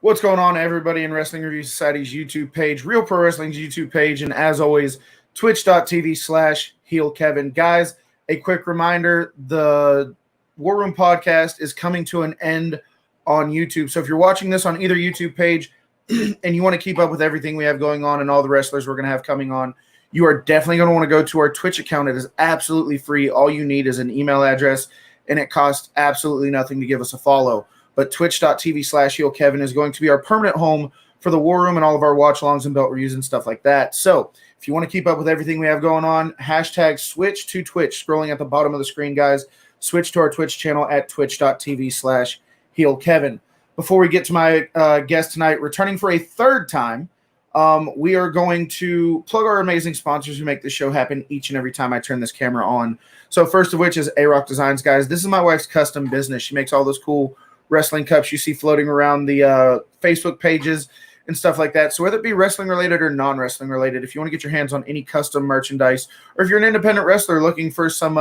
What's going on, everybody, in Wrestling Review Society's YouTube page, Real Pro Wrestling's YouTube page, and as always, twitch.tv/HeelKevin. Guys, a quick reminder, the War Room podcast is coming to an end on YouTube. So if you're watching this on either YouTube page and you want to keep up with everything we have going on and all the wrestlers we're going to have coming on, you are definitely going to want to go to our Twitch account. It is absolutely free. All you need is an email address, and it costs absolutely nothing to give us a follow. But twitch.tv/HeelKevin is going to be our permanent home for the War Room and all of our watch-alongs and belt reviews and stuff like that. So if you want to keep up with everything we have going on, hashtag switch to Twitch, scrolling at the bottom of the screen, guys. Switch to our Twitch channel at twitch.tv/HeelKevin. Before we get to my guest tonight, returning for a third time, we are going to plug our amazing sponsors who make this show happen each and every time I turn this camera on. So first of which is A-Rock Designs, guys. This is my wife's custom business. She makes all those cool wrestling cups you see floating around the Facebook pages and stuff like that. So whether it be wrestling related or non-wrestling related, if you want to get your hands on any custom merchandise, or if you're an independent wrestler looking for some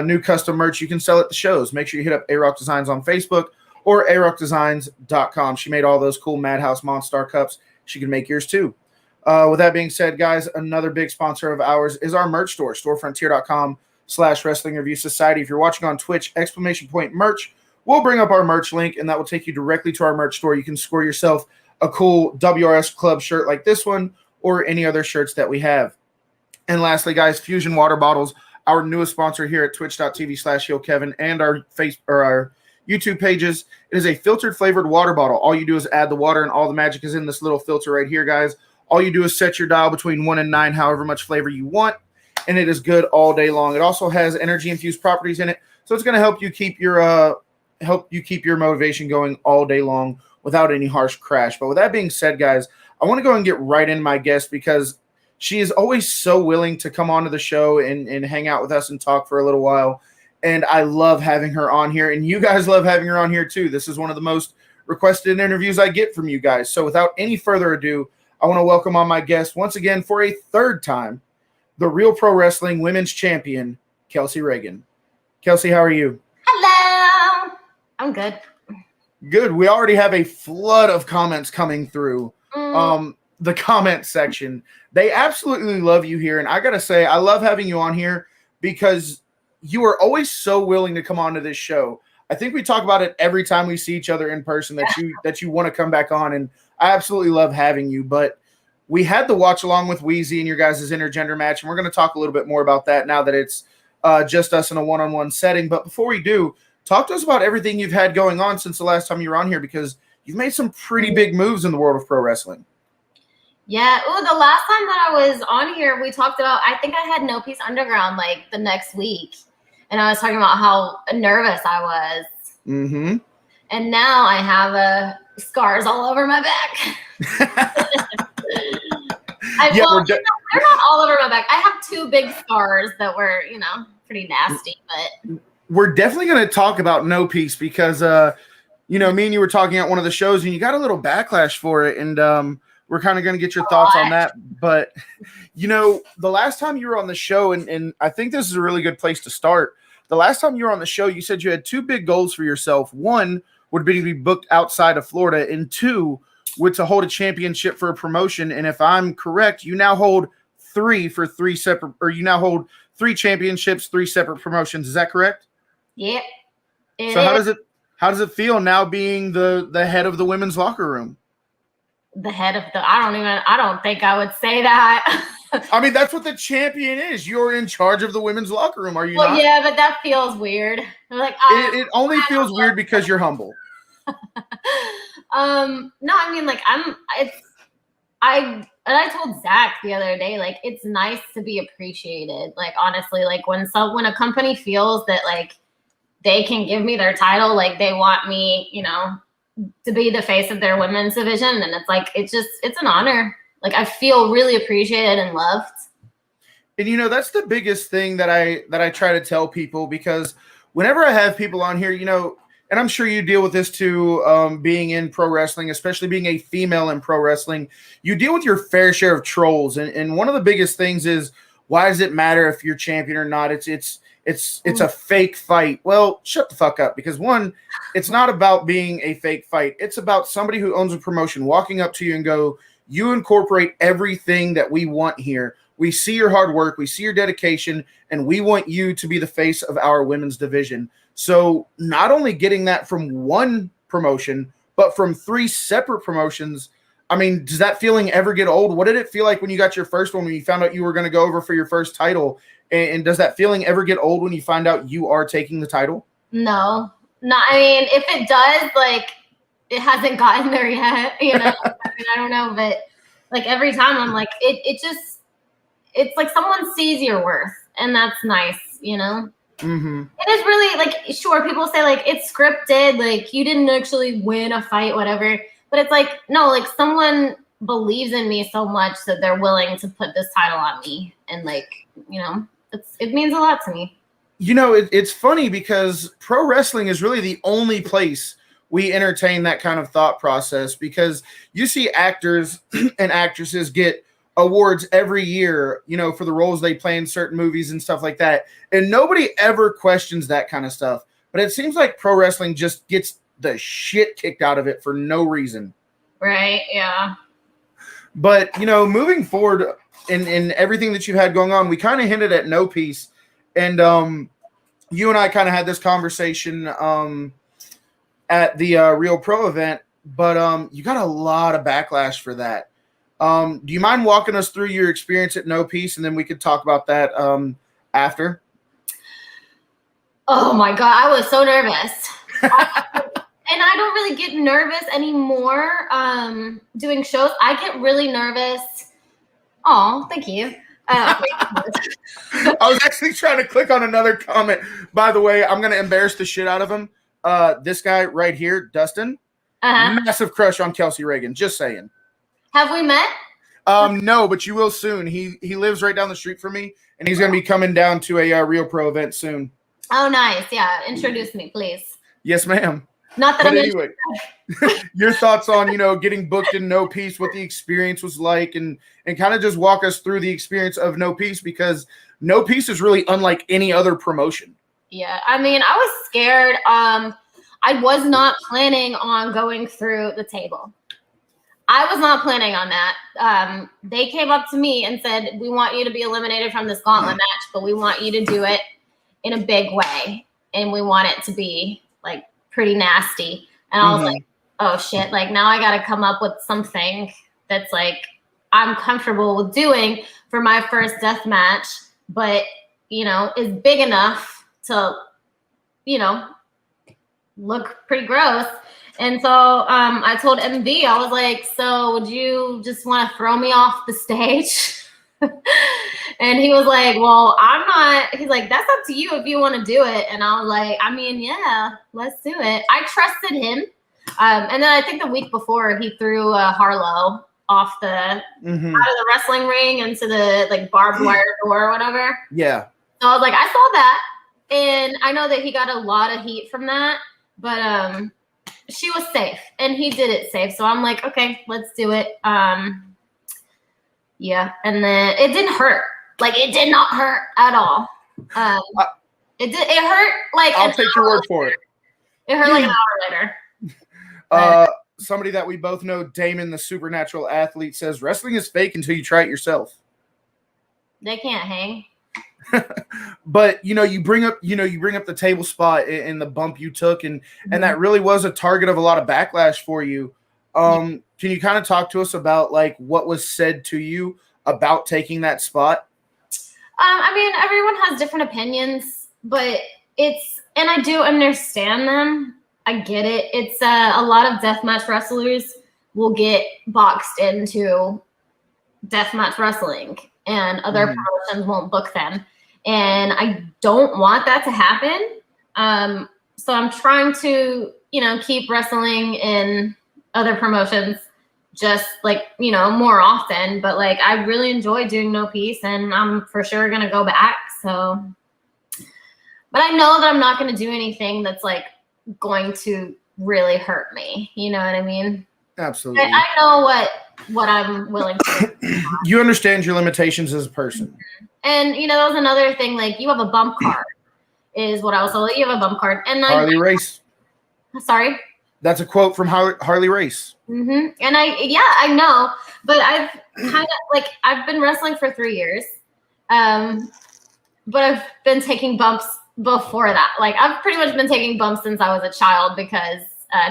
new custom merch you can sell at the shows, make sure you hit up A-Rock Designs on Facebook or arockdesigns.com. She made all those cool Madhouse Monstar cups. She can make yours too. With that being said, guys, another big sponsor of ours is our merch store, storefrontier.com/Wrestling Review Society. If you're watching on Twitch, !merch, we'll bring up our merch link, and that will take you directly to our merch store. You can score yourself a cool WRS Club shirt like this one or any other shirts that we have. And lastly, guys, Fusion Water Bottles, our newest sponsor here at twitch.tv/HeelKevin and our YouTube pages. It is a filtered flavored water bottle. All you do is add the water, and all the magic is in this little filter right here, guys. All you do is set your dial between 1 and 9, however much flavor you want, and it is good all day long. It also has energy-infused properties in it, so it's going to help you keep your motivation going all day long without any harsh crash. But with that being said, guys, I want to go and get right in my guest because she is always so willing to come onto the show and hang out with us and talk for a little while. And I love having her on here, and you guys love having her on here too. This is one of the most requested interviews I get from you guys. So without any further ado, I want to welcome on my guest once again for a third time, the Real Pro Wrestling Women's Champion, Kelsey Raegan. Kelsey, how are you? Hello. I'm good. Good. We already have a flood of comments coming through the comment section. They absolutely love you here, and I gotta say, I love having you on here because you are always so willing to come onto this show. I think we talk about it every time we see each other in person that you want to come back on, and I absolutely love having you. But we had the watch along with Wheezy and your guys' intergender match, and we're going to talk a little bit more about that now that it's just us in a one-on-one setting. But before we do, talk to us about everything you've had going on since the last time you were on here, because you've made some pretty big moves in the world of pro wrestling. Yeah. Oh, the last time that I was on here, we talked about, I think I had No Peace Underground like the next week. And I was talking about how nervous I was. Mm-hmm. And now I have scars all over my back. They're not all over my back. I have 2 big scars that were, pretty nasty. But we're definitely going to talk about No Peace because, me and you were talking at one of the shows, and you got a little backlash for it. And we're kind of going to get your thoughts on that. But, the last time you were on the show, and I think this is a really good place to start. The last time you were on the show, you said you had 2 big goals for yourself. One would be to be booked outside of Florida, and 2 would to hold a championship for a promotion. And if I'm correct, you now hold 3 championships, 3 separate promotions. Is that correct? Yep. So how does it feel now being the head of the women's locker room? The head of I don't think I would say that. I mean, that's what the champion is. You're in charge of the women's locker room, are you not? Yeah, but that feels weird. Like it only feels weird because you're humble. No, I mean, like I told Zach the other day, like, it's nice to be appreciated. Like, honestly, like when a company feels that like they can give me their title, like they want me, to be the face of their women's division, and it's like it's an honor. Like, I feel really appreciated and loved. And that's the biggest thing that I try to tell people, because whenever I have people on here, and I'm sure you deal with this too, being in pro wrestling, especially being a female in pro wrestling, you deal with your fair share of trolls. And one of the biggest things is, why does it matter if you're champion or not? It's it's a fake fight. Well, shut the fuck up, because one, it's not about being a fake fight. It's about somebody who owns a promotion walking up to you and go, you incorporate everything that we want here. We see your hard work, we see your dedication, and we want you to be the face of our women's division. So not only getting that from one promotion, but from 3 separate promotions, I mean, does that feeling ever get old? What did it feel like when you got your first one, when you found out you were going to go over for your first title? And does that feeling ever get old when you find out you are taking the title? No. I mean, if it does, like, it hasn't gotten there yet, you know? I mean, I don't know, but like every time I'm like, it's like someone sees your worth, and that's nice, you know? Mm-hmm. It is really, like, sure, people say, like, it's scripted, like, you didn't actually win a fight, whatever. But it's like, no, like, someone believes in me so much that they're willing to put this title on me. And, like, you know, it means a lot to me. You know, it's funny because pro wrestling is really the only place we entertain that kind of thought process, because you see actors and actresses get awards every year, you know, for the roles they play in certain movies and stuff like that. And nobody ever questions that kind of stuff. But it seems like pro wrestling just gets the shit kicked out of it for no reason. Right, yeah. But, you know, moving forward in everything that you've had going on, we kind of hinted at No Peace. And you and I kind of had this conversation at the Real Pro event, but you got a lot of backlash for that. Do you mind walking us through your experience at No Peace, and then we could talk about that after? Oh my God, I was so nervous. And I don't really get nervous anymore doing shows. I get really nervous. Oh, thank you. I was actually trying to click on another comment. By the way, I'm going to embarrass the shit out of him. This guy right here, Dustin, massive crush on Kelsey Raegan. Just saying. Have we met? No, but you will soon. He lives right down the street from me, and he's going to be coming down to a Real Pro event soon. Oh, nice. Yeah, introduce me, please. Yes, ma'am. Not that but anyway, your thoughts on, you know, getting booked in No Peace, what the experience was like, and kind of just walk us through the experience of No Peace, because No Peace is really unlike any other promotion. Yeah, I mean, I was scared. I was not planning on going through the table. I was not planning on that. They came up to me and said, we want you to be eliminated from this gauntlet match, but we want you to do it in a big way, and we want it to be, like, pretty nasty. And I was like, oh shit, like, now I got to come up with something that's, like, I'm comfortable with doing for my first death match, but, you know, is big enough to, you know, look pretty gross. And so I told MV, I was like, so would you just want to throw me off the stage? And he was like, well, I'm not. He's like, that's up to you if you want to do it. And I was like, I mean, yeah, let's do it. I trusted him. And then I think the week before he threw Harlow off out of the wrestling ring into the, like, barbed wire door or whatever. Yeah. So I was like, I saw that. And I know that he got a lot of heat from that, but she was safe and he did it safe. So I'm like, okay, let's do it. Yeah. And then it didn't hurt. Like, it did not hurt at all. It hurt like I'll take your word for it. It hurt like an hour later. Somebody that we both know, Damon, the supernatural athlete, says wrestling is fake until you try it yourself. They can't hang. But you bring up the table spot and the bump you took, and that really was a target of a lot of backlash for you. Can you kind of talk to us about, like, what was said to you about taking that spot? I mean, everyone has different opinions, but and I do understand them. I get it. It's a lot of deathmatch wrestlers will get boxed into deathmatch wrestling, and other promotions won't book them. And I don't want that to happen. So I'm trying to, keep wrestling in other promotions just, like, more often. But, like, I really enjoy doing No Peace, and I'm for sure going to go back. So, but I know that I'm not going to do anything that's, like, going to really hurt me. You know what I mean? Absolutely. I know what I'm willing to do. You understand your limitations as a person. And, that was another thing. Like, you have a bump card. is what I was told. You have a bump card. And Harley Race. Sorry? That's a quote from Harley Race. Mm-hmm. And I know, but I've kind of I've been wrestling for 3 years, but I've been taking bumps before that. Like I've pretty much been taking bumps since I was a child because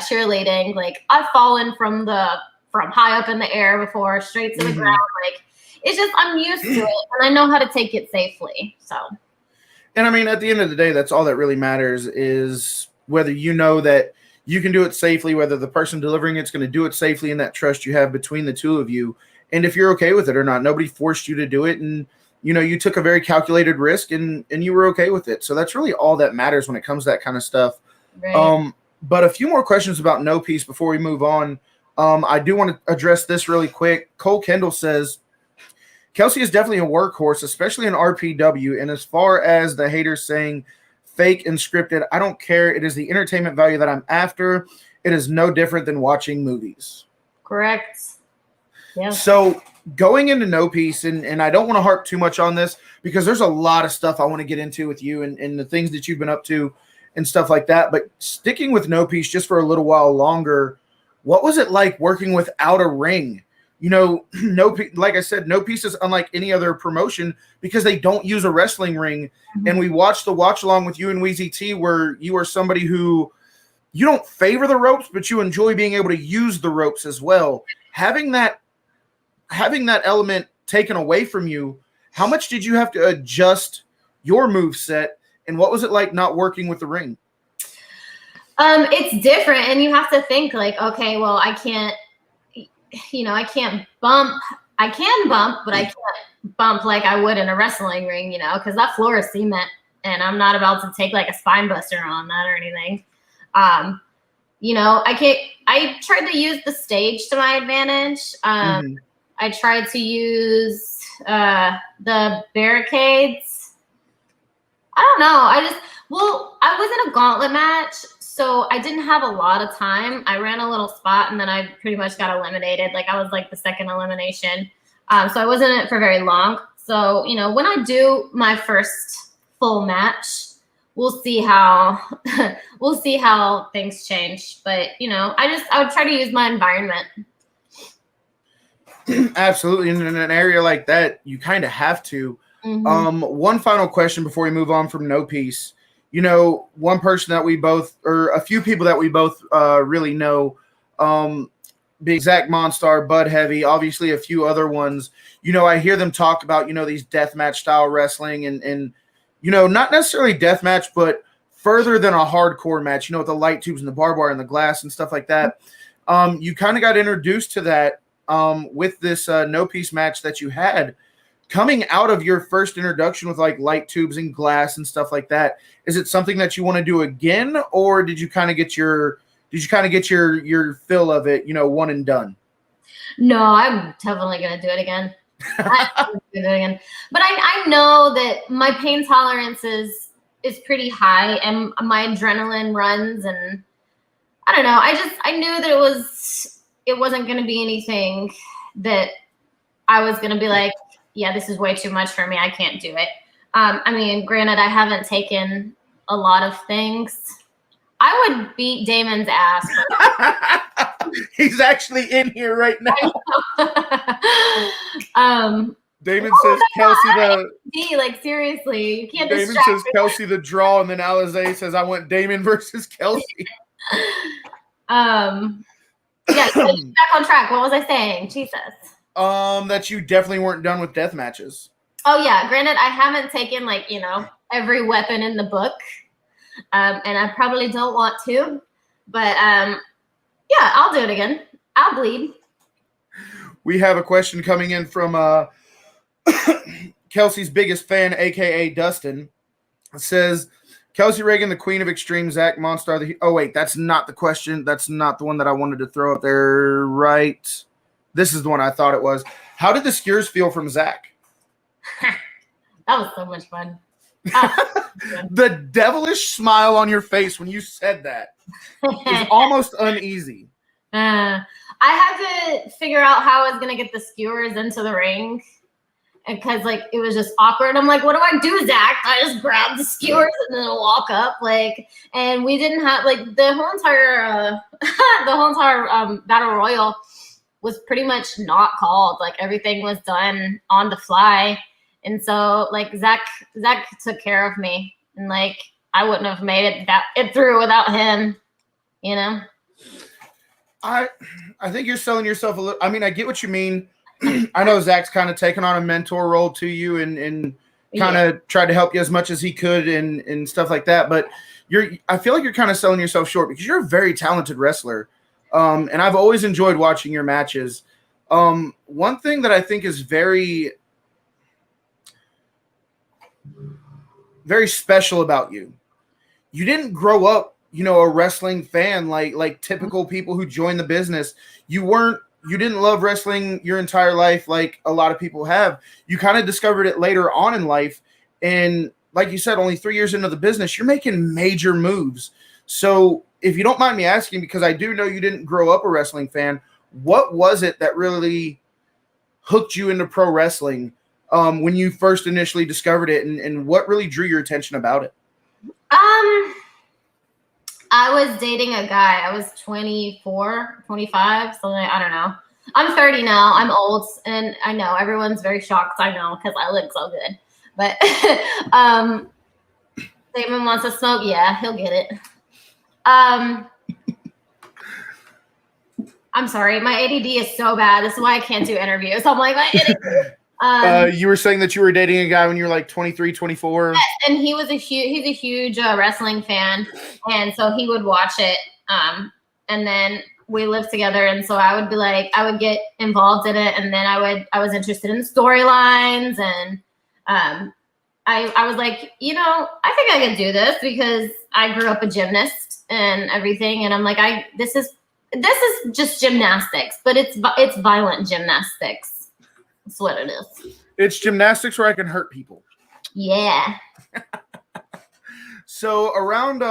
cheerleading. Like I've fallen from high up in the air before, straight to the ground. Like it's just I'm used to it, and I know how to take it safely. So. And I mean, at the end of the day, that's all that really matters is whether you know that you can do it safely, whether the person delivering it's going to do it safely, and that trust you have between the two of you. And if you're okay with it or not, nobody forced you to do it. And, you took a very calculated risk and you were okay with it. So that's really all that matters when it comes to that kind of stuff. Right. But a few more questions about No Peace before we move on. I do want to address this really quick. Cole Kendall says, Kelsey is definitely a workhorse, especially in RPW. And as far as the haters saying fake and scripted, I don't care. It is the entertainment value that I'm after. It is no different than watching movies. Correct. Yeah. So going into No Peace, and I don't want to harp too much on this because there's a lot of stuff I want to get into with you and the things that you've been up to and stuff like that. But sticking with No Peace just for a little while longer, what was it like working without a ring? Like I said, No Peace is unlike any other promotion because they don't use a wrestling ring. Mm-hmm. And we watched the watch along with you and Weezy T, where you are somebody who you don't favor the ropes, but you enjoy being able to use the ropes as well. Having that element taken away from you, how much did you have to adjust your move set, and what was it like not working with the ring? It's different, and you have to think like, okay, well, I can't bump. I can bump, but I can't bump like I would in a wrestling ring, because that floor is cement, and I'm not about to take like a spine buster on that or anything. I tried to use the stage to my advantage. I tried to use the barricades. I don't know. I was in a gauntlet match, so I didn't have a lot of time. I ran a little spot, and then I pretty much got eliminated. Like, I was like the second elimination. So I wasn't in it for very long. So, when I do my first full match, we'll see how things change. But, I would try to use my environment. Absolutely. And in an area like that, you kind of have to. Mm-hmm. One final question before we move on from No Peace. One person that we both, or a few people that we both really know, being Zach Monstar, Bud Heavy, obviously a few other ones. I hear them talk about, these deathmatch style wrestling and not necessarily deathmatch, but further than a hardcore match, with the light tubes and the barbed wire and the glass and stuff like that. You kind of got introduced to that with this No Peace match that you had. Coming out of your first introduction with like light tubes and glass and stuff like that, is it something that you want to do again, or did you kind of get your fill of it, one and done? No, I'm definitely gonna do it again. But I know that my pain tolerance is pretty high, and my adrenaline runs, and I don't know. I knew that it wasn't gonna be anything that I was gonna be like, yeah, this is way too much for me. I can't do it. Granted, I haven't taken a lot of things. I would beat Damon's ass. He's actually in here right now. Damon says Kelsey like seriously, you can't. Damon says Kelsey the draw, and then Alizé says I want Damon versus Kelsey. Yeah, back on track. What was I saying? Jesus. That you definitely weren't done with death matches. Oh yeah, granted, I haven't taken every weapon in the book, and I probably don't want to, but yeah, I'll do it again. I'll bleed. We have a question coming in from Kelsey's biggest fan, aka Dustin. It says, Kelsey Raegan, the Queen of Extreme, Zach Monstar. Oh wait, that's not the question. That's not the one that I wanted to throw up there. Right. This is the one I thought it was. How did the skewers feel from Zach? That was so much fun. The devilish smile on your face when you said that is almost uneasy. I had to figure out how I was going to get the skewers into the ring. because like it was just awkward. I'm like, what do I do, Zach? I just grab the skewers and then walk up, like, and we didn't have like the whole entire battle royal was pretty much not called. Like everything was done on the fly, and so like Zach took care of me, and like I wouldn't have made it through without him, you know. I think you're selling yourself a little. I mean, I get what you mean. I know Zach's kind of taken on a mentor role to you and kind of tried to help you as much as he could and stuff like that. But I feel like you're kind of selling yourself short because you're a very talented wrestler. And I've always enjoyed watching your matches. One thing that I think is very, very special about you, you didn't grow up, a wrestling fan like typical people who join the business. You didn't love wrestling your entire life like a lot of people have. You kind of discovered it later on in life. And like you said, only 3 years into the business, you're making major moves. So if you don't mind me asking, because I do know you didn't grow up a wrestling fan, what was it that really hooked you into pro wrestling when you first initially discovered it, and what really drew your attention about it? I was dating a guy. I was 24, 25, something. I don't know. I'm 30 now. I'm old, and I know everyone's very shocked. I know because I look so good. But Damon wants to smoke. Yeah, he'll get it. I'm sorry. My ADD is so bad. This is why I can't do interviews. I'm like, my ADD. You were saying that you were dating a guy when you were like 23, 24. Yes, and he's a huge wrestling fan, and so he would watch it. And then we lived together, and so I would be like, I would get involved in it, and then I was interested in storylines, and I was like, I think I could do this because I grew up a gymnast and everything, and I'm like, this is just gymnastics, but it's violent gymnastics. That's what it is. It's gymnastics where I can hurt people. Yeah. So around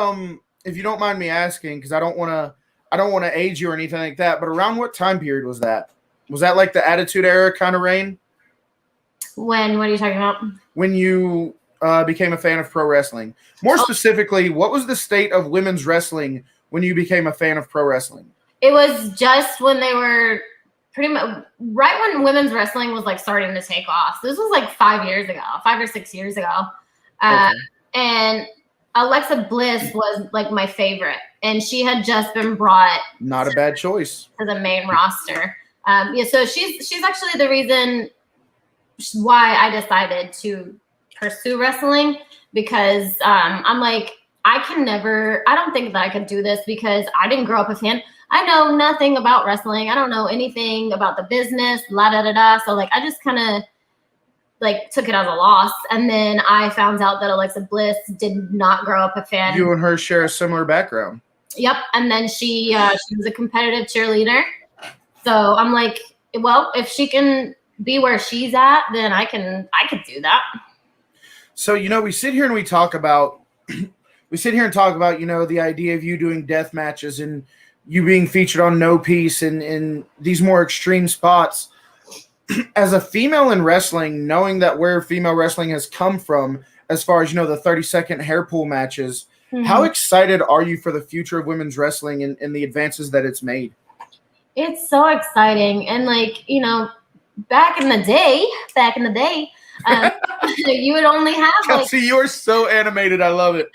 if you don't mind me asking, because I don't want to age you or anything like that, but around what time period was that? Was that like the Attitude Era kind of reign? What are you talking about? When you became a fan of pro wrestling. More specifically, what was the state of women's wrestling when you became a fan of pro wrestling? It was just when they were pretty much right when women's wrestling was like starting to take off. This was like 5 or 6 years ago. Okay. And Alexa Bliss was like my favorite, and she had just been brought. Not a bad choice. To the main roster. So she's actually the reason why I decided to pursue wrestling, because I'm like, I don't think that I could do this because I didn't grow up a fan. I know nothing about wrestling. I don't know anything about the business, So like, I just kind of like took it as a loss. And then I found out that Alexa Bliss did not grow up a fan. You and her share a similar background. Yep. And then she was a competitive cheerleader. So I'm like, well, if she can be where she's at, then I could do that. So, we sit here and we talk about, the idea of you doing death matches and you being featured on No Peace and these more extreme spots. As a female in wrestling, knowing that where female wrestling has come from, as far as, the 30-second hair pull matches, how excited are you for the future of women's wrestling and the advances that it's made? It's so exciting. And like, back in the day, you would only have Kelsey, you are so animated. I love it.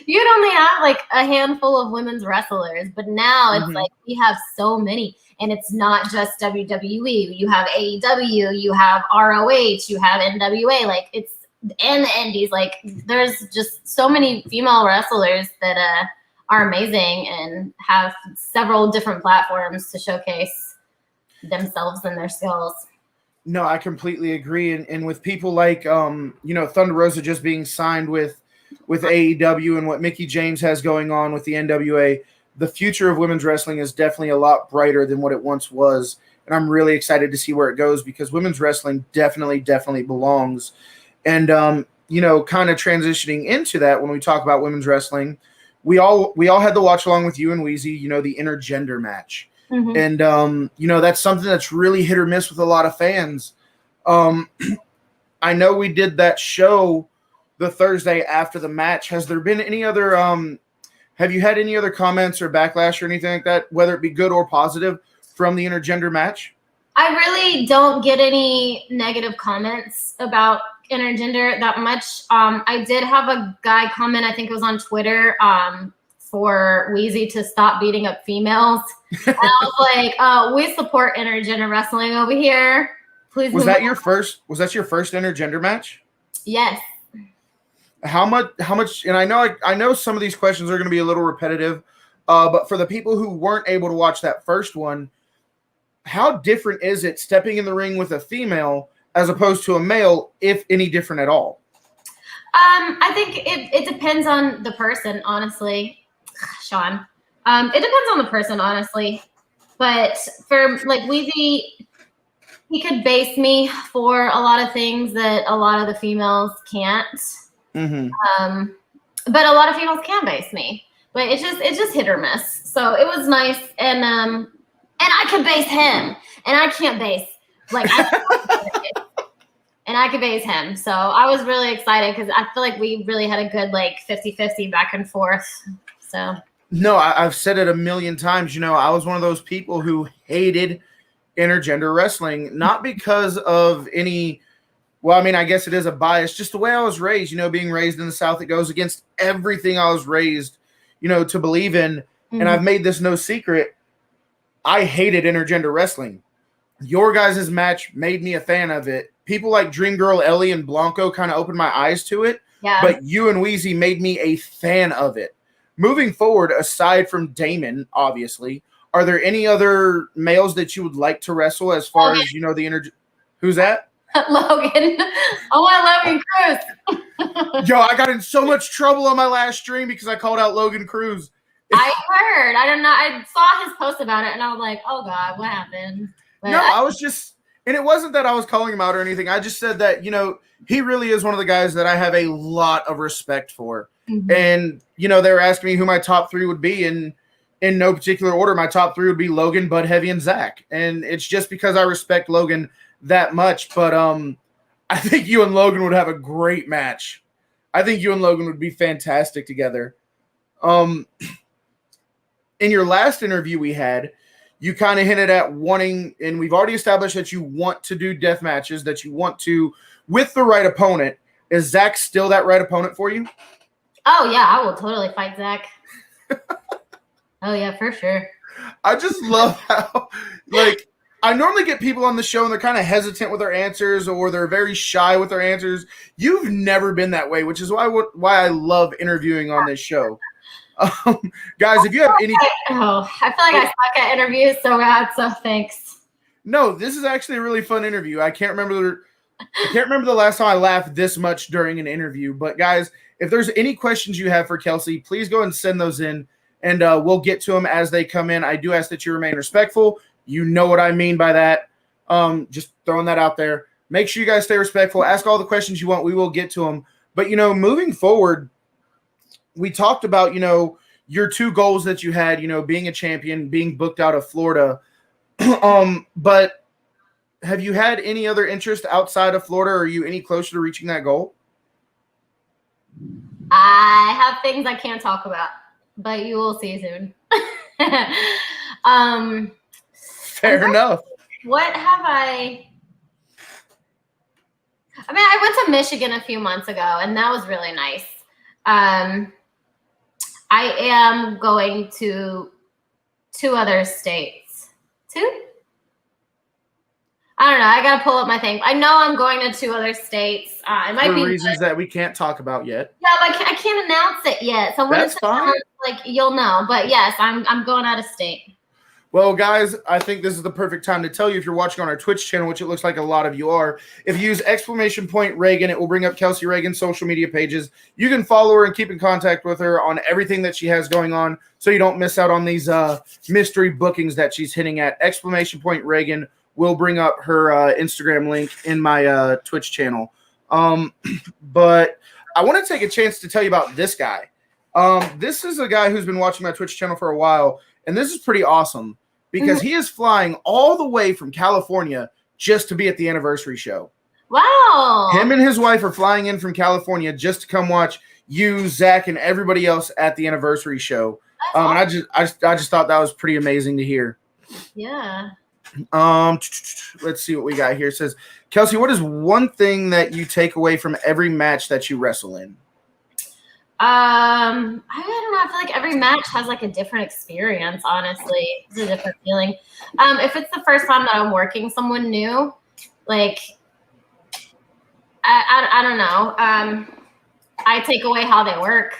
You'd only have like a handful of women's wrestlers, but now it's like we have so many, and it's not just WWE. You have AEW, you have ROH, you have NWA, and the Indies. Like there's just so many female wrestlers that are amazing and have several different platforms to showcase themselves and their skills. No, I completely agree. And with people like, Thunder Rosa just being signed with AEW and what Mickie James has going on with the NWA, the future of women's wrestling is definitely a lot brighter than what it once was. And I'm really excited to see where it goes because women's wrestling definitely belongs. And, kind of transitioning into that, when we talk about women's wrestling, we all had to watch along with you and Wheezy, the intergender match. And, that's something that's really hit or miss with a lot of fans. I know we did that show the Thursday after the match. Has there been any other have you had any other comments or backlash or anything like that, whether it be good or positive, from the intergender match? I really don't get any negative comments about intergender that much. I did have a guy comment, I think it was on Twitter, for Wheezy to stop beating up females. And I was like, we support intergender wrestling over here. Please. Was that your first intergender match? Yes. How much, and I know some of these questions are going to be a little repetitive, but for the people who weren't able to watch that first one, how different is it stepping in the ring with a female as opposed to a male, if any different at all? I think it depends on the person, honestly, Sean. It depends on the person, honestly. But for like Weezy, he could base me for a lot of things that a lot of the females can't. Mm-hmm. But a lot of females can base me. But it's just hit or miss. So it was nice, and I could base him, and I can't base and I could base him. So I was really excited because I feel like we really had a good 50-50 back and forth. So no, I've said it a million times. I was one of those people who hated intergender wrestling, not because of any. Well, I mean, I guess it is a bias, just the way I was raised. Being raised in the South, it goes against everything I was raised, to believe in. Mm-hmm. And I've made this no secret. I hated intergender wrestling. Your guys' match made me a fan of it. People like Dream Girl Ellie and Blanco kind of opened my eyes to it. Yeah. But you and Wheezy made me a fan of it. Moving forward, aside from Damon, obviously, are there any other males that you would like to wrestle as far as, the Who's that? Logan. Oh, I Logan Cruz. Yo, I got in so much trouble on my last stream because I called out Logan Cruz. I heard. I don't know. I saw his post about it, and I was like, oh, God, what happened? But I was just – and it wasn't that I was calling him out or anything. I just said that, he really is one of the guys that I have a lot of respect for. Mm-hmm. And, they were asking me who my top three would be, and in no particular order, my top three would be Logan, Bud Heavy, and Zach. And it's just because I respect Logan that much. But I think you and Logan would have a great match. I think you and Logan would be fantastic together. In your last interview we had, you kind of hinted at wanting, and we've already established that you want to do death matches, that you want to with the right opponent. Is Zach still that right opponent for you? Oh, yeah, I will totally fight Zach. Oh, yeah, for sure. I just love how, I normally get people on the show and they're kind of hesitant with their answers, or they're very shy with their answers. You've never been that way, which is why I love interviewing on this show. Guys, if you have any... I feel like I suck at interviews so bad, so thanks. No, this is actually a really fun interview. I can't remember the last time I laughed this much during an interview. But guys, if there's any questions you have for Kelsey, please go and send those in, and we'll get to them as they come in. I do ask that you remain respectful. You know what I mean by that. Just throwing that out there. Make sure you guys stay respectful. Ask all the questions you want. We will get to them. But, moving forward, we talked about, your two goals that you had, being a champion, being booked out of Florida. But have you had any other interest outside of Florida? Are you any closer to reaching that goal? I have things I can't talk about, but you will see soon. Fair enough. What have I mean, I went to Michigan a few months ago, and that was really nice. I am going to 2 other states. 2? I don't know. I got to pull up my thing. I know I'm going to 2 other states. It might be reasons that we can't talk about yet. Yeah, but I can't announce it yet. So when it's announced, you'll know. But yes, I'm going out of state. Well, guys, I think this is the perfect time to tell you, if you're watching on our Twitch channel, which it looks like a lot of you are, if you use ! Raegan, it will bring up Kelsey Raegan's social media pages. You can follow her and keep in contact with her on everything that she has going on, so you don't miss out on these mystery bookings that she's hitting at. ! Raegan will bring up her Instagram link in my Twitch channel. But I want to take a chance to tell you about this guy. This is a guy who's been watching my Twitch channel for a while, and this is pretty awesome because he is flying all the way from California just to be at the anniversary show. Wow. Him and his wife are flying in from California just to come watch you, Zach, and everybody else at the anniversary show. And I just thought that was pretty amazing to hear. Yeah. Let's see what we got here. It says, Kelsey, what is one thing that you take away from every match that you wrestle in? I don't know. I feel like every match has like a different experience, honestly. It's a different feeling. If it's the first time that I'm working someone new, like, I don't know. I take away how they work.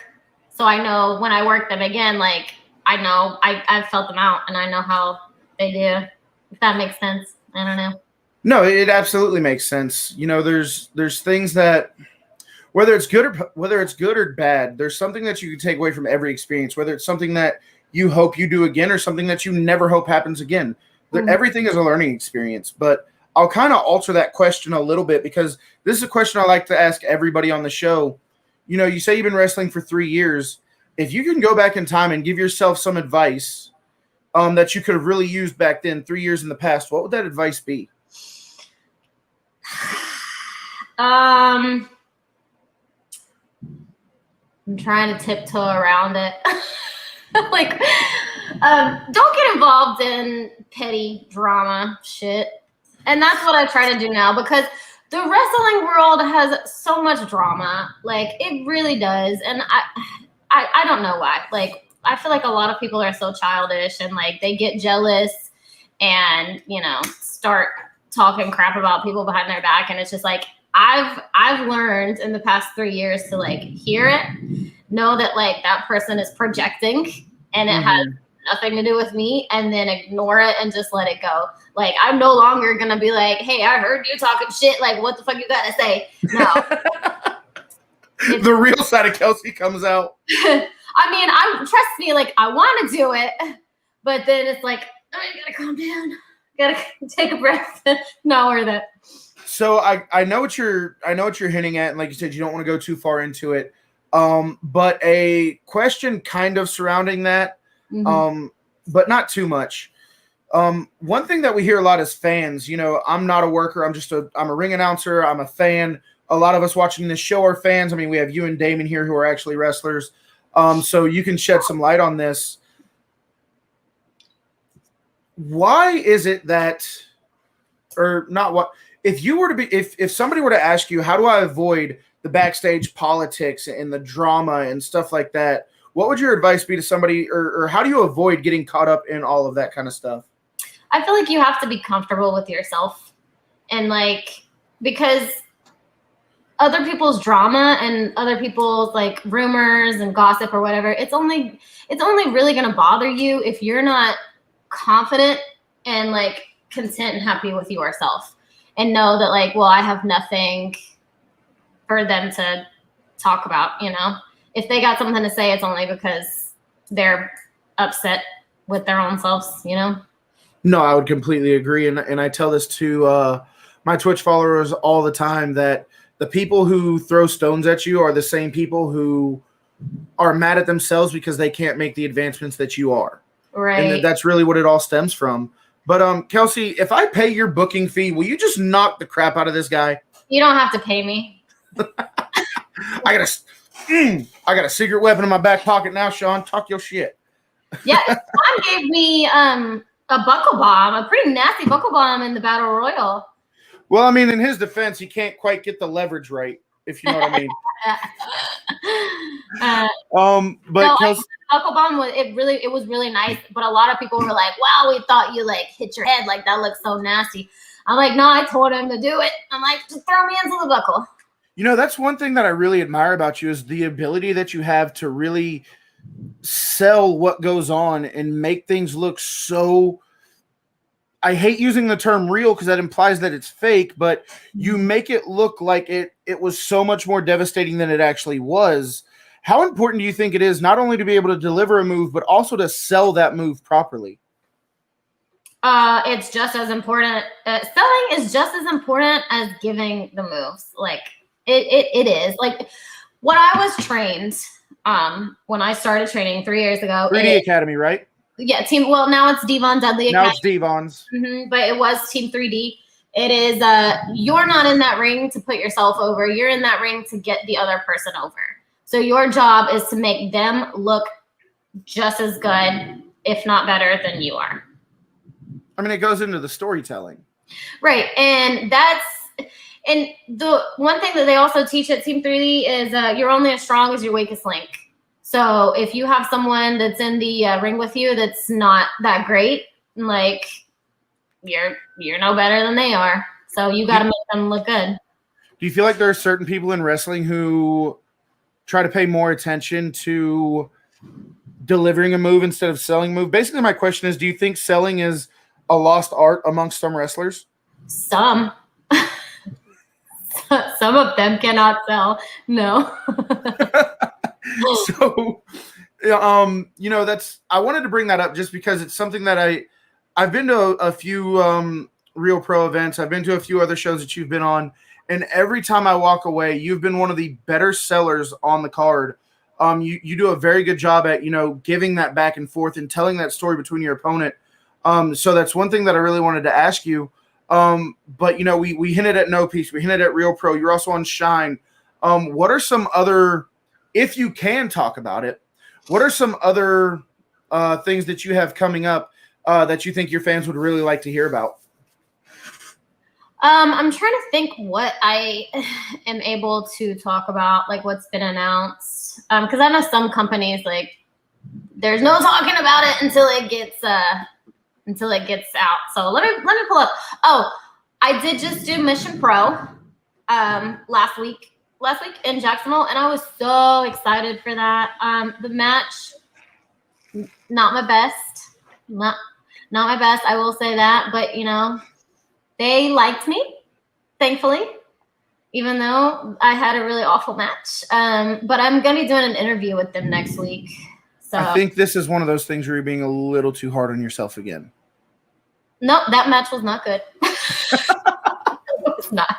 So I know when I work them again, like, I know I've felt them out and I know how they do. If that makes sense. I don't know. No, it absolutely makes sense. You know, there's things that whether it's good or bad, there's something that you can take away from every experience, whether it's something that you hope you do again or something that you never hope happens again. Everything is a learning experience. But I'll kind of alter that question a little bit because this is a question I like to ask everybody on the show. You know, you say you've been wrestling for 3 years. If you can go back in time and give yourself some advice that you could have really used back then, 3 years in the past, what would that advice be? I'm trying to tiptoe around it. Like, don't get involved in petty drama shit. And that's what I try to do now because the wrestling world has so much drama. Like, it really does. And I don't know why. Like, I feel like a lot of people are so childish and like they get jealous and, you know, start talking crap about people behind their back. And it's just like, I've learned in the past 3 years to like hear it, know that like that person is projecting and it has nothing to do with me, and then ignore it and just let it go. Like, I'm no longer going to be like, hey, I heard you talking shit. Like, what the fuck you got to say? No. The real side of Kelsey comes out. I mean, trust me, like, I want to do it, but then it's like, oh, you gotta calm down, gotta take a breath. No, or that. So I know what you're hinting at, and like you said, you don't want to go too far into it. But a question kind of surrounding that, but not too much. One thing that we hear a lot as fans, you know, I'm not a worker. I'm a ring announcer. I'm a fan. A lot of us watching this show are fans. I mean, we have you and Damon here who are actually wrestlers. So you can shed some light on this. Why is it that, or not what, if you were to be, if somebody were to ask you, how do I avoid the backstage politics and the drama and stuff like that, what would your advice be to somebody, or how do you avoid getting caught up in all of that kind of stuff? I feel like you have to be comfortable with yourself, and like, because other people's drama and other people's like rumors and gossip or whatever, it's only really going to bother you if you're not confident and like content and happy with yourself, and know that like, well, I have nothing for them to talk about. You know, if they got something to say, it's only because they're upset with their own selves, you know? No, I would completely agree. And I tell this to my Twitch followers all the time, that the people who throw stones at you are the same people who are mad at themselves because they can't make the advancements that you are. Right. And that's really what it all stems from. But Kelsey, if I pay your booking fee, will you just knock the crap out of this guy? You don't have to pay me. I got a secret weapon in my back pocket now, Sean. Talk your shit. Yeah, Sean gave me a buckle bomb, a pretty nasty buckle bomb in the Battle Royal. Well, I mean, in his defense, he can't quite get the leverage right, if you know what I mean. But no, Kelsey, buckle bomb was really nice, but a lot of people were like, "Wow, we thought you like hit your head, like that looks so nasty." I'm like, "No, I told him to do it." I'm like, "Just throw me into the buckle." You know, that's one thing that I really admire about you, is the ability that you have to really sell what goes on and make things look so, I hate using the term real because that implies that it's fake, but you make it look like it was so much more devastating than it actually was. How important do you think it is not only to be able to deliver a move, but also to sell that move properly? It's just as important. Selling is just as important as giving the moves. Like, it is. Like, when I was trained, when I started training 3 years ago. 3D Academy, right? Yeah, team. Well, now it's Devon Dudley Academy. Now it's Devon's. But it was Team 3D. It is you're not in that ring to put yourself over. You're in that ring to get the other person over. So your job is to make them look just as good, if not better, than you are. I mean, it goes into the storytelling. Right. And the one thing that they also teach at Team 3D is you're only as strong as your weakest link. So if you have someone that's in the ring with you that's not that great, like you're no better than they are. So you got to make them look good. Do you feel like there are certain people in wrestling who try to pay more attention to delivering a move instead of selling a move? Basically, my question is, do you think selling is a lost art amongst some wrestlers? Some. Some of them cannot sell. No. So, I wanted to bring that up just because it's something that I've been to a few Real Pro events. I've been to a few other shows that you've been on, and every time I walk away, you've been one of the better sellers on the card. You do a very good job at, giving that back and forth and telling that story between your opponent. So that's one thing that I really wanted to ask you. But we hinted at No Peace, we hinted at Real Pro. You're also on Shine. What are some other, if you can talk about it, what are some other things that you have coming up that you think your fans would really like to hear about? I'm trying to think what I am able to talk about, like what's been announced. Because I know some companies, like, there's no talking about it until it gets out. So let me pull up. Oh, I did just do Mission Pro last week in Jacksonville, and I was so excited for that. The match, not my best, not my best. I will say that, but they liked me, thankfully, even though I had a really awful match. But I'm gonna be doing an interview with them next week. So I think this is one of those things where you're being a little too hard on yourself again. No, that match was not good. It was not.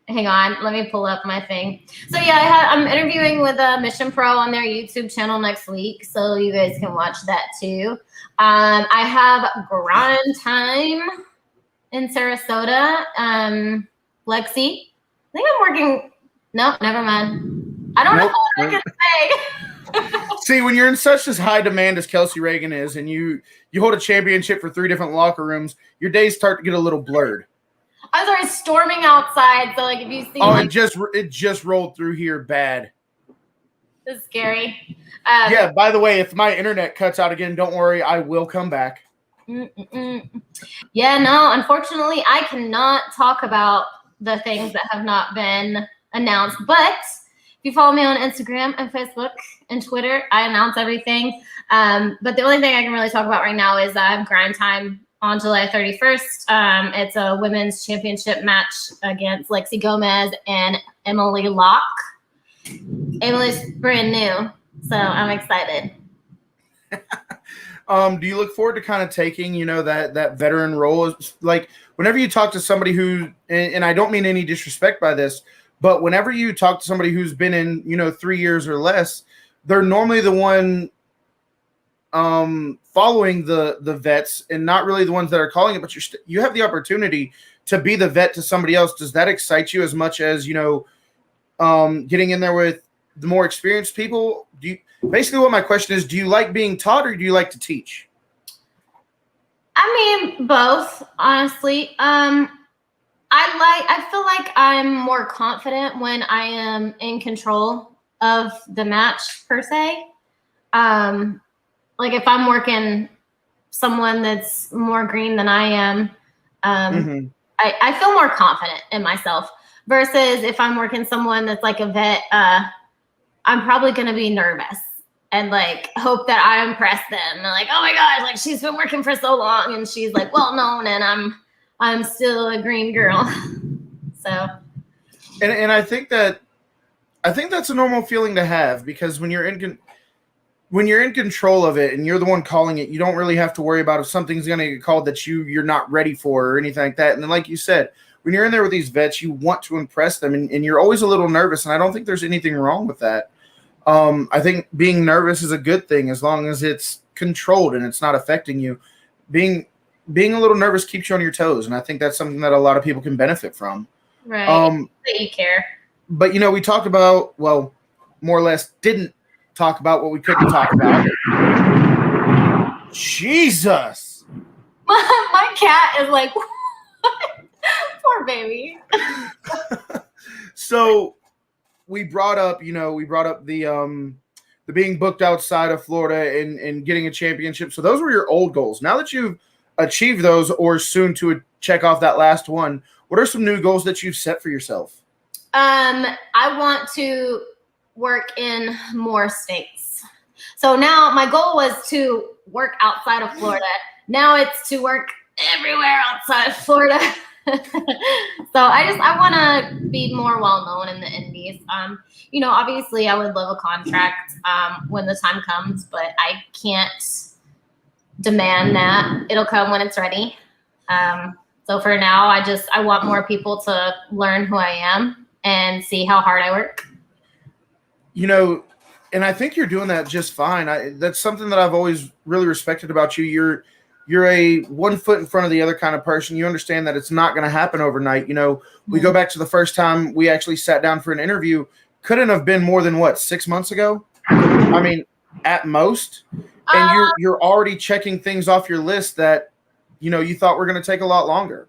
Hang on, let me pull up my thing. So yeah, I'm interviewing with Mission Pro on their YouTube channel next week, so you guys can watch that too. I have Grind Time in Sarasota. Lexi, I think I'm working. No, never mind. I don't know what I can say. See, when you're in such as high demand as Kelsey Raegan is, and you hold a championship for 3 different locker rooms, your days start to get a little blurred. I started storming outside, so like if you see, it just rolled through here bad. It's scary. Yeah. By the way, if my internet cuts out again, don't worry, I will come back. Yeah, no. Unfortunately, I cannot talk about the things that have not been announced, but if you follow me on Instagram and Facebook and Twitter, I announce everything. But the only thing I can really talk about right now is Grind Time on July 31st. It's a women's championship match against Lexi Gomez and Emily Locke. Emily's brand new, so I'm excited. Do you look forward to kind of taking, that veteran role? Like whenever you talk to somebody who, and I don't mean any disrespect by this, but whenever you talk to somebody who's been in, 3 years or less, they're normally the one following the vets and not really the ones that are calling it, but you have the opportunity to be the vet to somebody else. Does that excite you as much as, getting in there with the more experienced people? Basically what my question is, do you like being taught or do you like to teach? I mean, both, honestly. I feel like I'm more confident when I am in control of the match per se. Like if I'm working someone that's more green than I am, I feel more confident in myself versus if I'm working someone that's like a vet, I'm probably going to be nervous and like hope that I impress them. And like, oh my gosh, like she's been working for so long and she's like well known and I'm still a green girl. So. And I think that's a normal feeling to have because when you're in control of it and you're the one calling it, you don't really have to worry about if something's going to get called that you're not ready for or anything like that. And then, like you said, when you're in there with these vets, you want to impress them and you're always a little nervous. And I don't think there's anything wrong with that. I think being nervous is a good thing as long as it's controlled and it's not affecting you. being a little nervous keeps you on your toes, and I think that's something that a lot of people can benefit from. Right. That you care. But, we talked about, well, more or less didn't talk about what we couldn't talk about. Jesus! My cat is like, what? Poor baby. So we brought up the being booked outside of Florida and getting a championship. So those were your old goals. Now that you've achieved those or soon to check off that last one, what are some new goals that you've set for yourself? I want to work in more states. So now my goal was to work outside of Florida. Now it's to work everywhere outside of Florida. So I want to be more well known in the indies. Obviously I would love a contract when the time comes, but I can't demand that. It'll come when it's ready. So for now, I want more people to learn who I am and see how hard I work. And I think you're doing that just fine. That's something that I've always really respected about you. You're a 1 foot in front of the other kind of person. You understand that it's not going to happen overnight. We go back to the first time we actually sat down for an interview. Couldn't have been more than 6 months ago. I mean, at most. And you're already checking things off your list that, you thought were going to take a lot longer.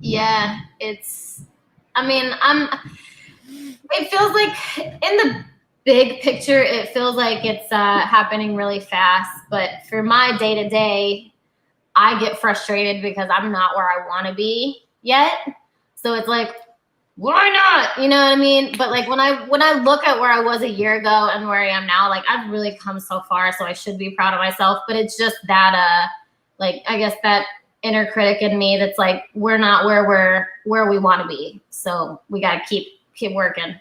Yeah, it feels like in the big picture, it feels like it's happening really fast. But for my day-to-day, I get frustrated because I'm not where I want to be yet. So it's like, why not? You know what I mean? But like when I look at where I was a year ago and where I am now, like I've really come so far. So I should be proud of myself. But it's just that I guess that inner critic in me that's like, we're not where we want to be. So we got to keep working.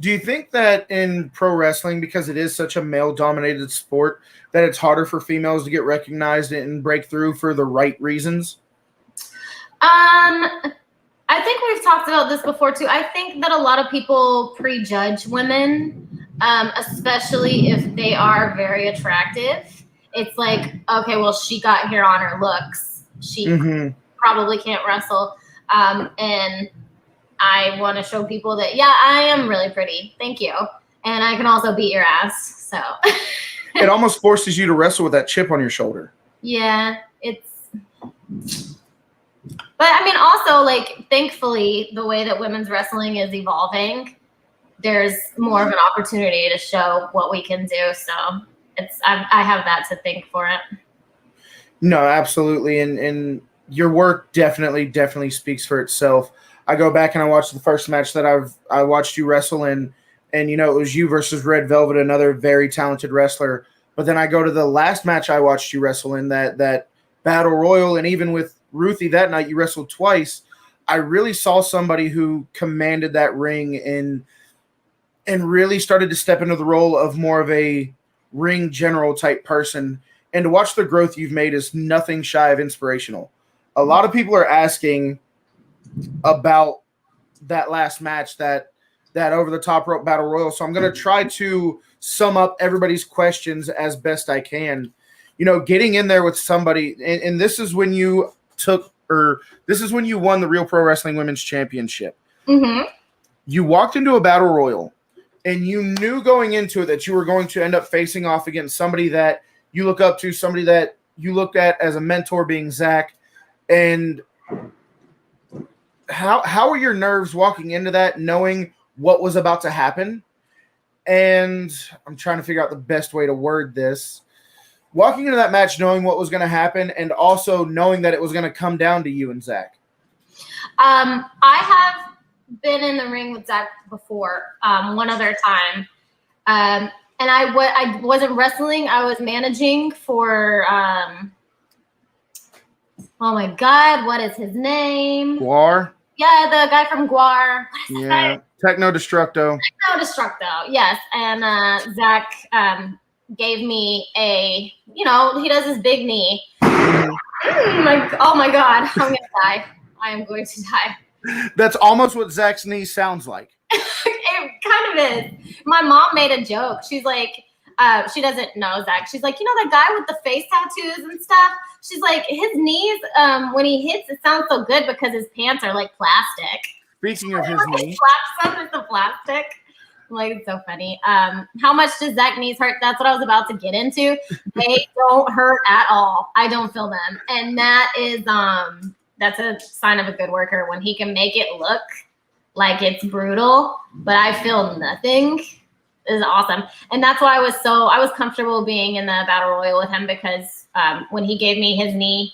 Do you think that in pro wrestling, because it is such a male-dominated sport, that it's harder for females to get recognized and break through for the right reasons? I think we've talked about this before too. I think that a lot of people prejudge women, especially if they are very attractive. It's like, okay, well, she got here on her looks. She probably can't wrestle. And I want to show people that, yeah, I am really pretty. Thank you. And I can also beat your ass. So it almost forces you to wrestle with that chip on your shoulder. Yeah, but I mean, also, like, thankfully, the way that women's wrestling is evolving, there's more of an opportunity to show what we can do. So I have that to thank for it. No, absolutely. And your work definitely speaks for itself. I go back and I watched the first match that I watched you wrestle in, and it was you versus Red Velvet, another very talented wrestler. But then I go to the last match I watched you wrestle in, that Battle Royal, and even with Ruthie that night, you wrestled twice. I really saw somebody who commanded that ring and really started to step into the role of more of a ring general type person. And to watch the growth you've made is nothing shy of inspirational. A lot of people are asking about that last match, that over the top rope battle royal. So I'm going to try to sum up everybody's questions as best I can. Getting in there with somebody, and this is when you won the Real Pro Wrestling Women's Championship. Mm-hmm. You walked into a battle royal, and you knew going into it that you were going to end up facing off against somebody that you look up to, somebody that you looked at as a mentor, being Zach. And how were your nerves walking into that, knowing what was about to happen? And I'm trying to figure out the best way to word this. Walking into that match knowing what was going to happen, and also knowing that it was going to come down to you and Zach. I have been in the ring with Zach before, one other time. And I wasn't wrestling. I was managing for, oh my God, what is his name? Guar? Yeah, the guy from Guar. Yeah, Techno Destructo. Techno Destructo, yes. And Zach gave me he does his big knee. Oh my God, I'm going to die. I am going to die. That's almost what Zach's knee sounds like. It kind of is. My mom made a joke. She's like, she doesn't know Zach. She's like, you know, that guy with the face tattoos and stuff? She's like, his knees, when he hits, it sounds so good because his pants are like plastic. Speaking of his knee. Slaps them with the plastic. I'm like, it's so funny. How much does Zach knees hurt? That's what I was about to get into. They don't hurt at all. I don't feel them. And that is, that's a sign of a good worker when he can make it look like it's brutal, but I feel nothing. Is awesome. And that's why I was comfortable being in the battle royal with him because when he gave me his knee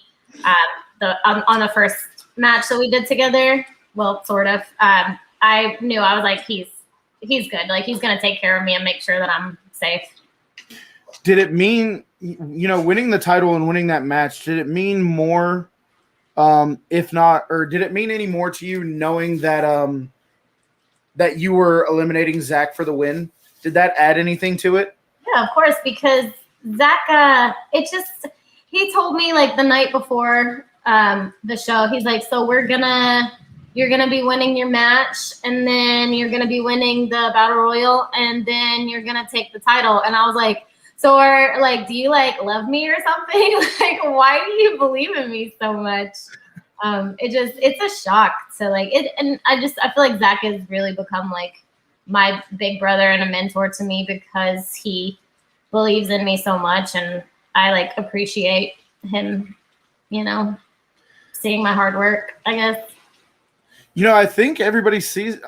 on the first match that we did together, well, sort of, I knew, I was like, he's good. Like, he's going to take care of me and make sure that I'm safe. Did it mean, you know, winning the title and winning that match, did it mean more, if not, or did it mean any more to you knowing that that you were eliminating Zach for the win? Did that add anything to it? Yeah, of course, because Zach, he told me like the night before the show, he's like, so you're gonna be winning your match, and then you're gonna be winning the battle royal, and then you're gonna take the title. And I was like, so do you like love me or something? Like, why do you believe in me so much? It's a shock to like it, and I feel like Zach has really become like my big brother and a mentor to me because he believes in me so much, and I like appreciate him, you know, seeing my hard work, I guess. You know, I think everybody sees,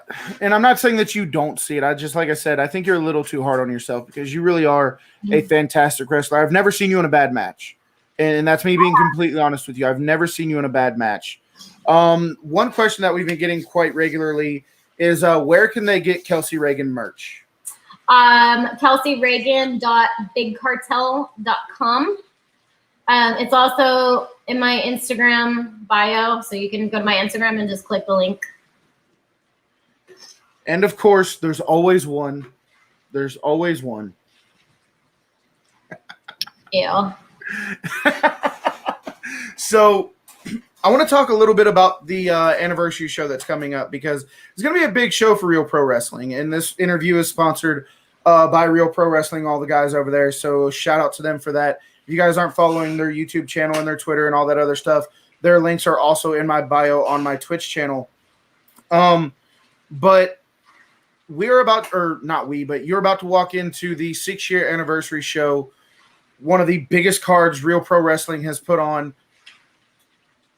and I'm not saying that you don't see it. Like I said, I think you're a little too hard on yourself because you really are a fantastic wrestler. I've never seen you in a bad match. And that's me being completely honest with you. I've never seen you in a bad match. One question that we've been getting quite regularly is where can they get Kelsey Raegan merch? KelseyRaegan.bigcartel.com. It's also in my Instagram bio, so you can go to my Instagram and just click the link. And of course, there's always one. There's always one. Yeah. So I want to talk a little bit about the anniversary show that's coming up because it's going to be a big show for Real Pro Wrestling. And this interview is sponsored by Real Pro Wrestling, all the guys over there. So shout out to them for that. If you guys aren't following their YouTube channel and their Twitter and all that other stuff, their links are also in my bio on my Twitch channel. But you're about to walk into the 6-year anniversary show, one of the biggest cards Real Pro Wrestling has put on.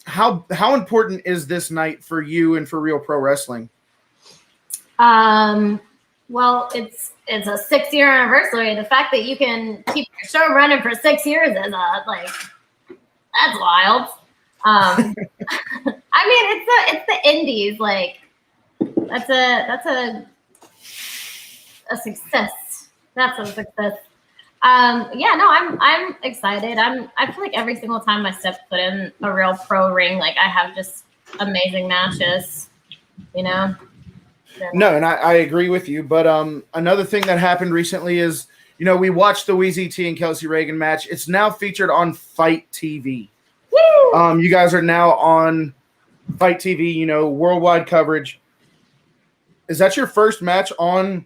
How important is this night for you and for Real Pro Wrestling? Well, it's a 6-year anniversary. The fact that you can keep your show running for 6 years is that's wild. I mean, it's the indies. Like, that's a success. That's a success. Yeah, no, I'm excited. I feel like every single time I step foot in a Real Pro ring, like I have just amazing matches, you know? No, and I agree with you. But another thing that happened recently is, you know, we watched the Weezy T and Kelsey Raegan match. It's now featured on Fight TV. Woo! You guys are now on Fight TV, you know, worldwide coverage. Is that your first match on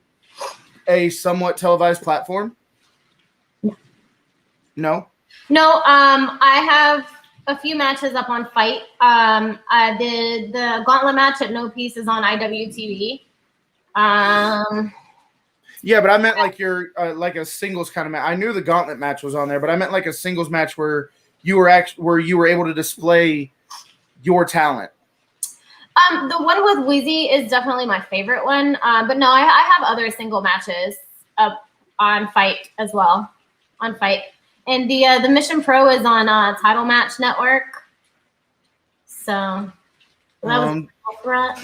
a somewhat televised platform? No? No, I have a few matches up on Fight. I did the Gauntlet match at No Pieces on IWTV. Yeah, but I meant like your like a singles kind of match. I knew the Gauntlet match was on there, but I meant like a singles match where you were able to display your talent. The one with Weezy is definitely my favorite one. But no, I have other single matches up on Fight as well. On Fight. And the Mission Pro is on Title Match Network. So that was cool.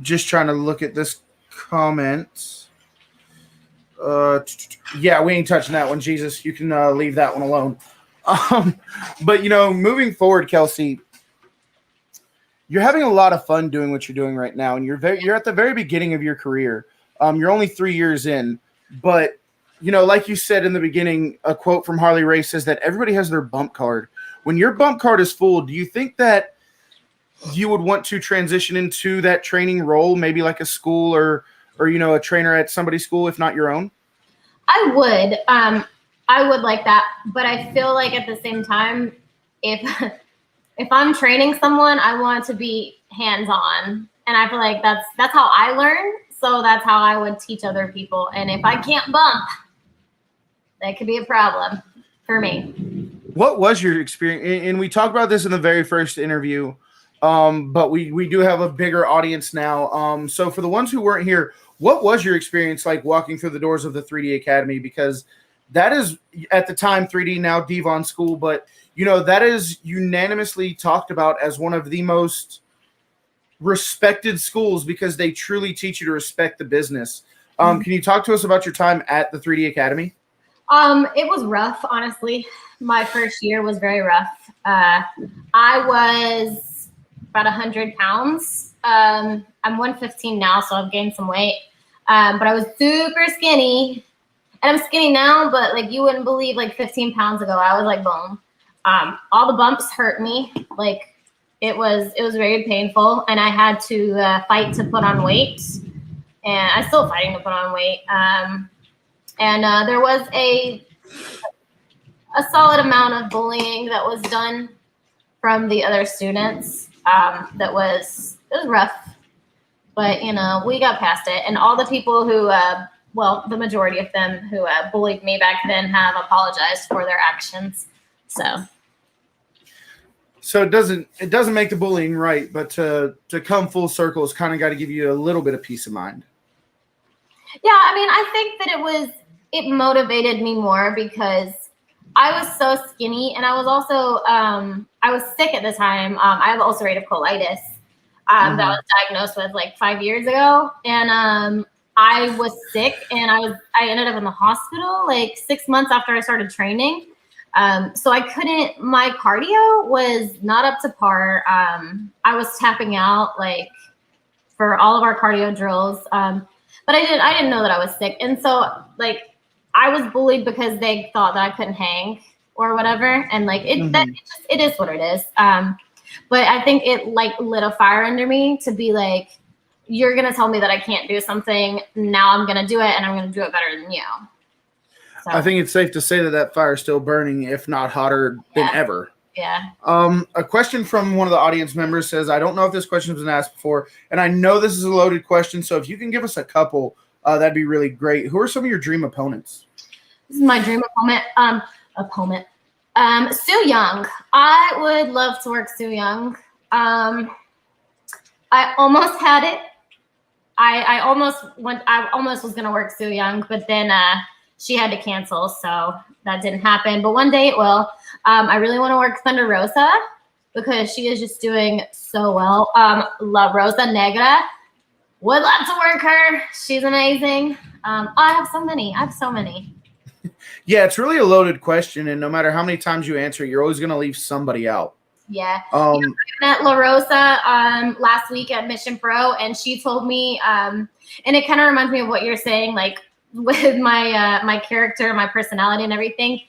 Just trying to look at this comment. Yeah, we ain't touching that one. Jesus, you can leave that one alone. But you know, moving forward, Kelsey, you're having a lot of fun doing what you're doing right now, and you're at the very beginning of your career. You're only 3 years in, but you know, like you said in the beginning, a quote from Harley Race says that everybody has their bump card. When your bump card is full, do you think that you would want to transition into that training role, maybe like a school or you know, a trainer at somebody's school, if not your own? I would. I would like that, but I feel like at the same time, if if I'm training someone, I want it to be hands-on, and I feel like that's how I learn. So that's how I would teach other people. And if I can't bump, that could be a problem for me. What was your experience? And we talked about this in the very first interview, but we do have a bigger audience now. So for the ones who weren't here, what was your experience like walking through the doors of the 3D Academy? Because that is at the time 3D, now Devon School, but that is unanimously talked about as one of the most respected schools because they truly teach you to respect the business. Can you talk to us about your time at the 3D Academy? It was rough, honestly. My first year was very rough. I was about 100 pounds. I'm 115 now, so I've gained some weight. But I was super skinny. And I'm skinny now, but like you wouldn't believe, like 15 pounds ago, I was like bone. All the bumps hurt me. Like it was very painful, and I had to fight to put on weight. And I'm still fighting to put on weight. And there was a solid amount of bullying that was done from the other students. It was rough, but we got past it. And all the people who, the majority of them who bullied me back then have apologized for their actions. So it doesn't make the bullying right, but to come full circle, it's kind of got to give you a little bit of peace of mind. Yeah, I mean, I think that it motivated me more because I was so skinny, and I was also I was sick at the time. I have ulcerative colitis that I was diagnosed with like 5 years ago, and I was sick, and I ended up in the hospital like 6 months after I started training. So I couldn't. My cardio was not up to par. I was tapping out like for all of our cardio drills, but I didn't know that I was sick, and so like. I was bullied because they thought that I couldn't hang or whatever. And like, it is what it is. But I think it like lit a fire under me to be like, you're going to tell me that I can't do something. Now I'm going to do it, and I'm going to do it better than you. So, I think it's safe to say that fire is still burning, if not hotter than ever. Yeah. A question from one of the audience members says, I don't know if this question has been asked before, and I know this is a loaded question. So if you can give us a couple, that'd be really great. Who are some of your dream opponents? This is my dream opponent. Sue Young. I would love to work Sue Young. I almost had it. I almost was gonna work Sue Young, but then she had to cancel, so that didn't happen. But one day it will. I really want to work Thunder Rosa because she is just doing so well. La Rosa Negra. Would love to work her. She's amazing. I have so many. Yeah, it's really a loaded question, and no matter how many times you answer it, you're always going to leave somebody out. Yeah. I met La Rosa last week at Mission Pro, and she told me, and it kind of reminds me of what you're saying, like with my character, my personality, and everything.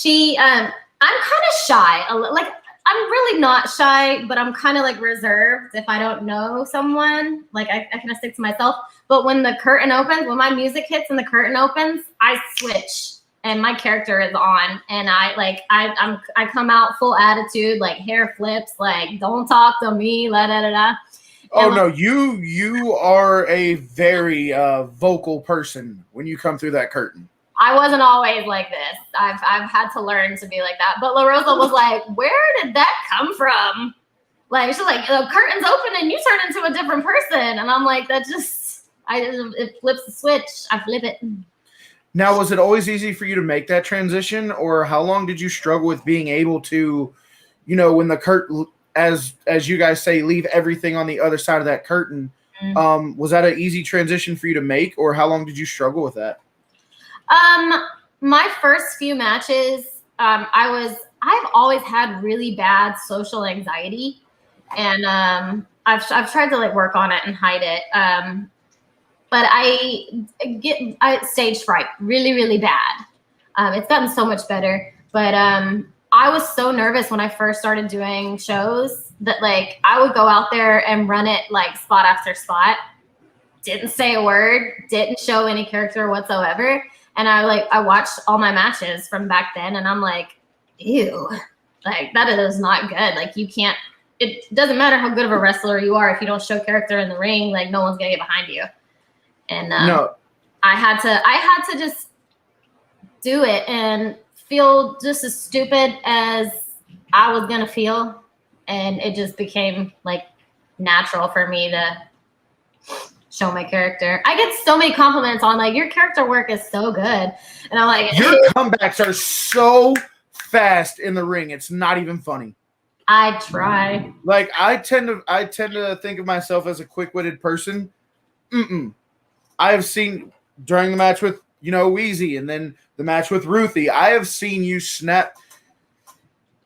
I'm kind of shy. Like I'm really not shy, but I'm kind of like reserved if I don't know someone. Like I kind of stick to myself. But when the curtain opens, when my music hits and the curtain opens, I switch and my character is on. And I come out full attitude, like hair flips, like don't talk to me, la da da da. Oh no, you are a very vocal person when you come through that curtain. I wasn't always like this. I've had to learn to be like that. But La Rosa was like, where did that come from? Like, she's like, the curtain's open and you turn into a different person. And I'm like, it flips the switch. I flip it. Now, was it always easy for you to make that transition? Or how long did you struggle with being able to, when the curtain, as you guys say, leave everything on the other side of that curtain? Mm-hmm. Was that an easy transition for you to make? Or how long did you struggle with that? My first few matches, I've always had really bad social anxiety, and I've tried to like work on it and hide it. But I stage fright really, really bad. It's gotten so much better, but I was so nervous when I first started doing shows that like I would go out there and run it like spot after spot. Didn't say a word, didn't show any character whatsoever. And I watched all my matches from back then, and I'm like, ew, like that is not good. Like you can't. It doesn't matter how good of a wrestler you are if you don't show character in the ring. Like no one's gonna get behind you. And no, I had to just do it and feel just as stupid as I was gonna feel, and it just became like natural for me to show my character. I get so many compliments on like your character work is so good, and I'm like, your comebacks are so fast in the ring. It's not even funny. I try. Like I tend to think of myself as a quick-witted person. I have seen during the match with Wheezy and then the match with Ruthie, I have seen you snap.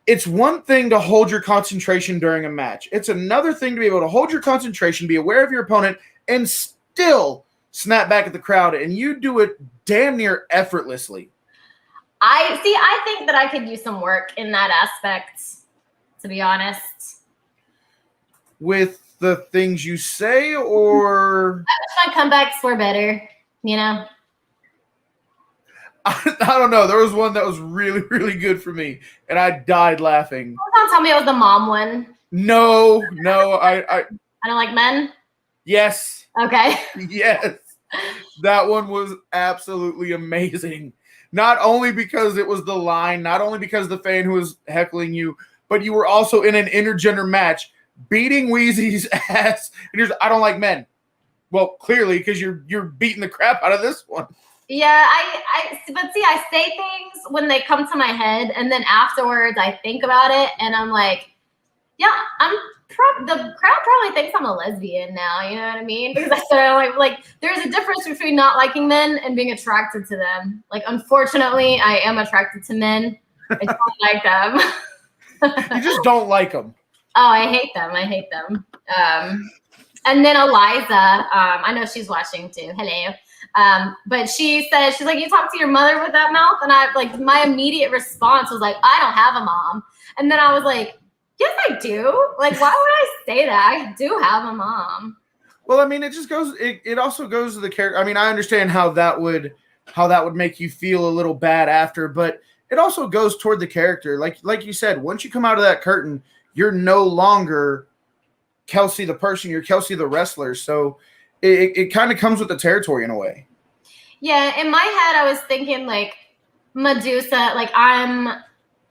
It's one thing to hold your concentration during a match. It's another thing to be able to hold your concentration, be aware of your opponent, and still snap back at the crowd. And you do it damn near effortlessly. I think that I could use some work in that aspect, to be honest. With the things you say, or I wish my comebacks were better, I don't know. There was one that was really, really good for me, and I died laughing. Don't tell me it was the mom one. No, I don't like men. Yes. Okay. Yes. That one was absolutely amazing. Not only because it was the line, not only because the fan who was heckling you, but you were also in an intergender match, beating Wheezy's ass. And you're, I don't like men. Well, clearly, because you're beating the crap out of this one. Yeah, but see, I say things when they come to my head, and then afterwards I think about it, and I'm like, yeah, the crowd probably thinks I'm a lesbian now. You know what I mean? Because I started like there's a difference between not liking men and being attracted to them. Like, unfortunately, I am attracted to men. I don't like them. You just don't like them. Oh, I hate them. And then Eliza, I know she's watching too. Hello. But she said, she's like, you talk to your mother with that mouth? And I like, my immediate response was like, I don't have a mom. And then I was like, yes, I do. Like, why would I say that? I do have a mom. Well, I mean, it just goes, it also goes to the character. I mean, I understand how that would make you feel a little bad after, but it also goes toward the character. Like you said, once you come out of that curtain, you're no longer Kelsey the person, you're Kelsey the wrestler. So it kind of comes with the territory in a way. Yeah, in my head, I was thinking like Medusa, like I'm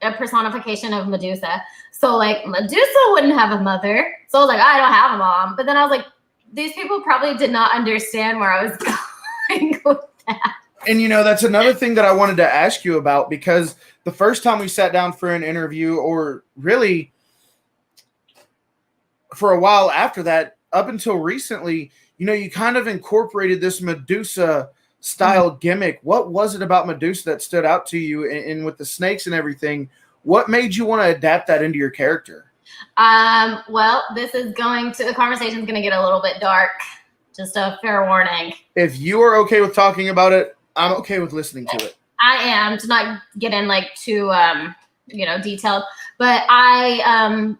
a personification of Medusa. So like Medusa wouldn't have a mother. So I was like, I don't have a mom. But then I was like, these people probably did not understand where I was going with that. And, that's another thing that I wanted to ask you about, because the first time we sat down for an interview, or really for a while after that, up until recently, you kind of incorporated this Medusa style gimmick. What was it about Medusa that stood out to you, and with the snakes and everything? What made you want to adapt that into your character? Well, the conversation's going to get a little bit dark. Just a fair warning. If you are okay with talking about it, I'm okay with listening to it. I am, to not get in like too, detailed, but I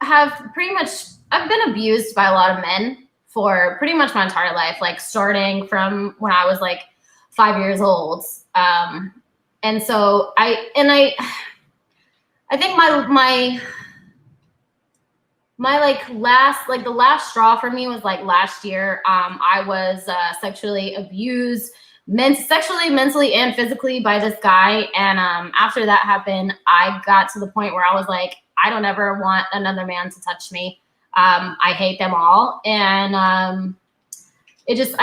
I've been abused by a lot of men for pretty much my entire life, like starting from when I was like 5 years old. And so I think my the last straw for me was like last year. I was sexually abused, sexually, mentally, and physically by this guy. And after that happened, I got to the point where I was like, I don't ever want another man to touch me. I hate them all. And I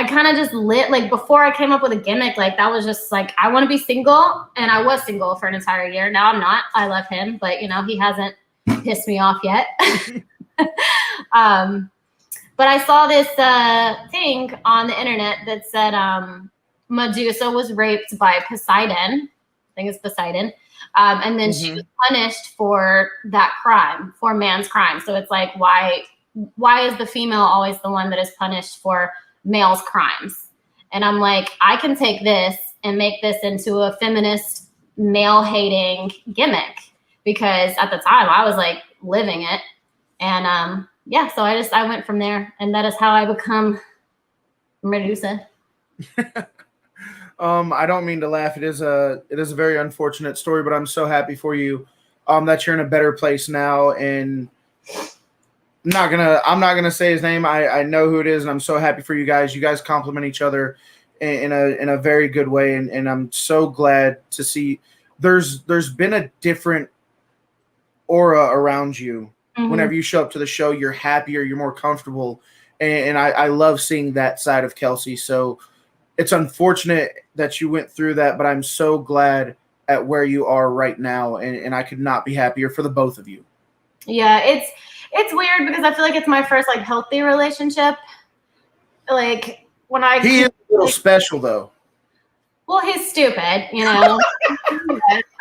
kind of just lit, like before I came up with a gimmick, like that was just like, I want to be single. And I was single for an entire year. Now I'm not. I love him, but he hasn't pissed me off yet. But I saw this thing on the internet that said Medusa was raped by Poseidon. I think it's Poseidon. And then she was punished for that crime, for man's crime. So it's like, why is the female always the one that is punished for male's crimes? And I'm like, I can take this and make this into a feminist, male-hating gimmick, because at the time I was like living it. And so I went from there, and that is how I become Medusa. I don't mean to laugh. It is a very unfortunate story, but I'm so happy for you that you're in a better place now. And I'm not gonna say his name. I know who it is, and I'm so happy for you guys. You guys compliment each other in a very good way, and I'm so glad to see there's been a different aura around you. Whenever you show up to the show, you're happier, you're more comfortable, and I love seeing that side of Kelsey. So it's unfortunate that you went through that, but I'm so glad at where you are right now, and I could not be happier for the both of you. Yeah, it's weird because I feel like it's my first like healthy relationship. Like when he is a little special though. Well, he's stupid, you know.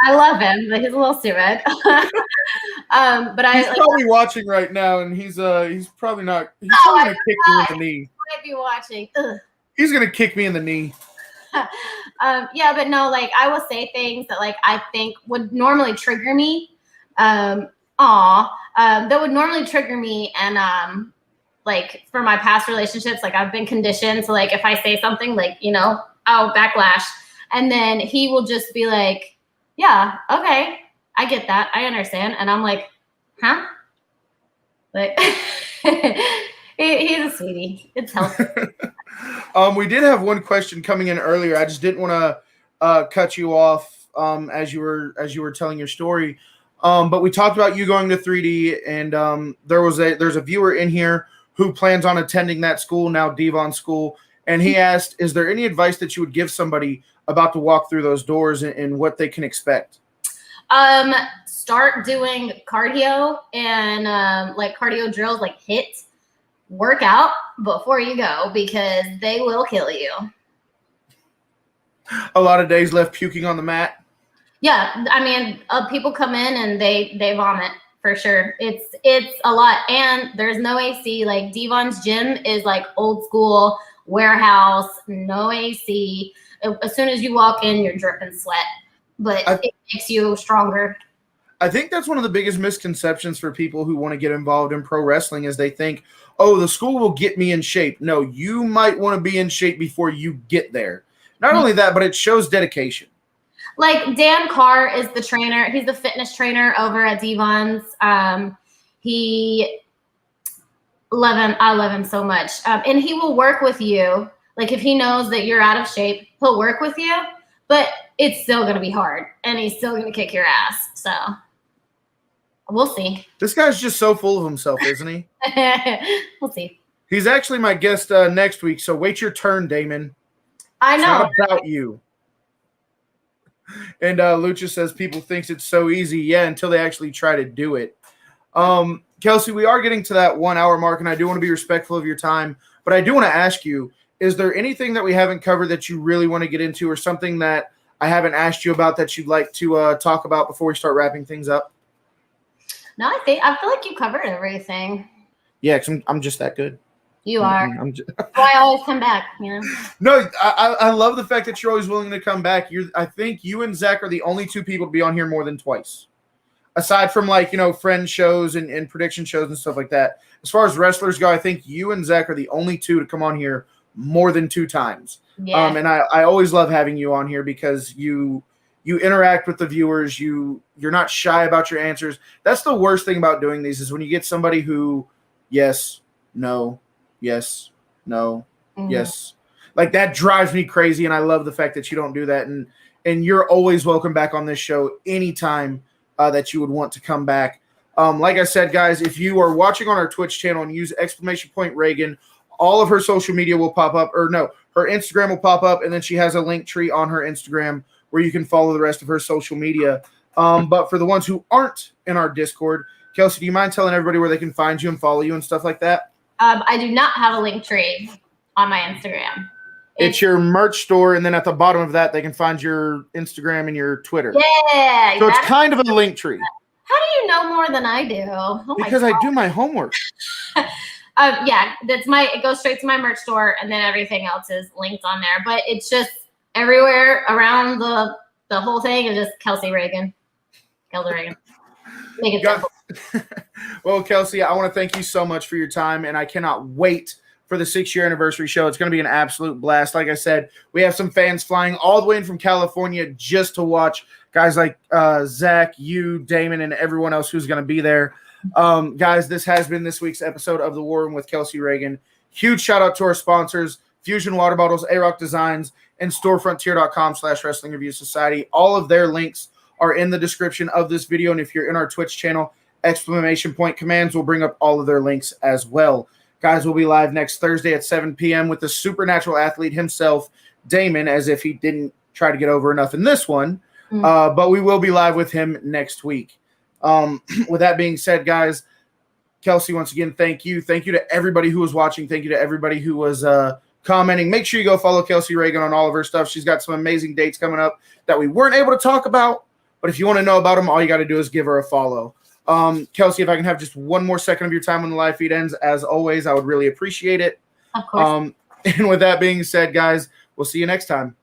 I love him, but he's a little stupid. But he's probably watching right now, and he's probably not. He's probably gonna kick me in the knee. He might be watching. Ugh. He's gonna kick me in the knee. Yeah, but no, like I will say things that like I think would normally trigger me. That would normally trigger me, and like for my past relationships, like I've been conditioned to like if I say something, like you know, I'll backlash, and then he will just be like, "Yeah, okay, I get that, I understand," and I'm like, "Huh?" Like he's a sweetie. It's healthy. We did have one question coming in earlier. I just didn't want to cut you off as you were telling your story. But we talked about you going to 3D, and there's a viewer in here who plans on attending that school now, Devon School, and he asked, "Is there any advice that you would give somebody about to walk through those doors and what they can expect?" Start doing cardio and like cardio drills, like HIIT. Work out before you go because they will kill you. A lot of days left puking on the mat. Yeah, I mean, people come in and they vomit for sure. It's a lot, and there's no AC. Like Devon's gym is like old school warehouse, no AC. As soon as you walk in, you're dripping sweat, but it makes you stronger. I think that's one of the biggest misconceptions for people who want to get involved in pro wrestling is they think, oh, the school will get me in shape. No, you might want to be in shape before you get there. Not only that, but it shows dedication. Like Dan Carr is the trainer. He's the fitness trainer over at Devon's. I love him so much. And he will work with you. Like if he knows that you're out of shape, he'll work with you, but it's still going to be hard and he's still going to kick your ass. So we'll see. This guy's just so full of himself, isn't he? We'll see. He's actually my guest next week, so wait your turn, Damon. I know. It's not about you. And Lucha says people thinks it's so easy. Yeah, until they actually try to do it. Kelsey, we are getting to that 1 hour mark, and I do want to be respectful of your time. But I do want to ask you, is there anything that we haven't covered that you really want to get into or something that I haven't asked you about that you'd like to talk about before we start wrapping things up? No, I feel like you covered everything. Yeah, because I'm just that good. You are. Why I always come back, you know? No, I love the fact that you're always willing to come back. I think you and Zach are the only two people to be on here more than twice. Aside from like, friend shows and prediction shows and stuff like that. As far as wrestlers go, I think you and Zach are the only two to come on here more than 2 times. Yeah. And I always love having you on here because you interact with the viewers. You're not shy about your answers. That's the worst thing about doing these is when you get somebody who, yes, no, yes, no, yes. Like that drives me crazy, and I love the fact that you don't do that. And you're always welcome back on this show anytime that you would want to come back. Like I said, guys, if you are watching on our Twitch channel and use !Raegan, all of her social media will pop up, or no, her Instagram will pop up, and then she has a link tree on her Instagram where you can follow the rest of her social media. But for the ones who aren't in our Discord, Kelsey, do you mind telling everybody where they can find you and follow you and stuff like that? I do not have a link tree on my Instagram. It's your merch store, and then at the bottom of that, they can find your Instagram and your Twitter. Yeah. So it's kind of a link tree. How do you know more than I do? Oh because I do my homework. Yeah, it goes straight to my merch store, and then everything else is linked on there. But it's just everywhere around the whole thing is just Kelsey Raegan. Kelsey Raegan. Make it simple. Well, Kelsey, I want to thank you so much for your time, and I cannot wait for the 6-year anniversary show. It's going to be an absolute blast. Like I said, we have some fans flying all the way in from California just to watch guys like Zach, you, Damon, and everyone else who's going to be there. Guys, this has been this week's episode of The War Room with Kelsey Raegan. Huge shout out to our sponsors, Fusion Water Bottles, A-Rock Designs, and storefrontier.com/Wrestling Review Society. All of their links are in the description of this video. And if you're in our Twitch channel, exclamation point commands will bring up all of their links as well. Guys, we'll be live next Thursday at 7 p.m. with the supernatural athlete himself, Damon, as if he didn't try to get over enough in this one. But we will be live with him next week. With that being said, guys, Kelsey, once again, thank you. Thank you to everybody who was watching. Thank you to everybody who was commenting. Make sure you go follow Kelsey Raegan on all of her stuff. She's got some amazing dates coming up that we weren't able to talk about. But if you want to know about them, all you got to do is give her a follow. Kelsey, if I can have just one more second of your time when the live feed ends, as always, I would really appreciate it. Of course. And with that being said, guys, we'll see you next time.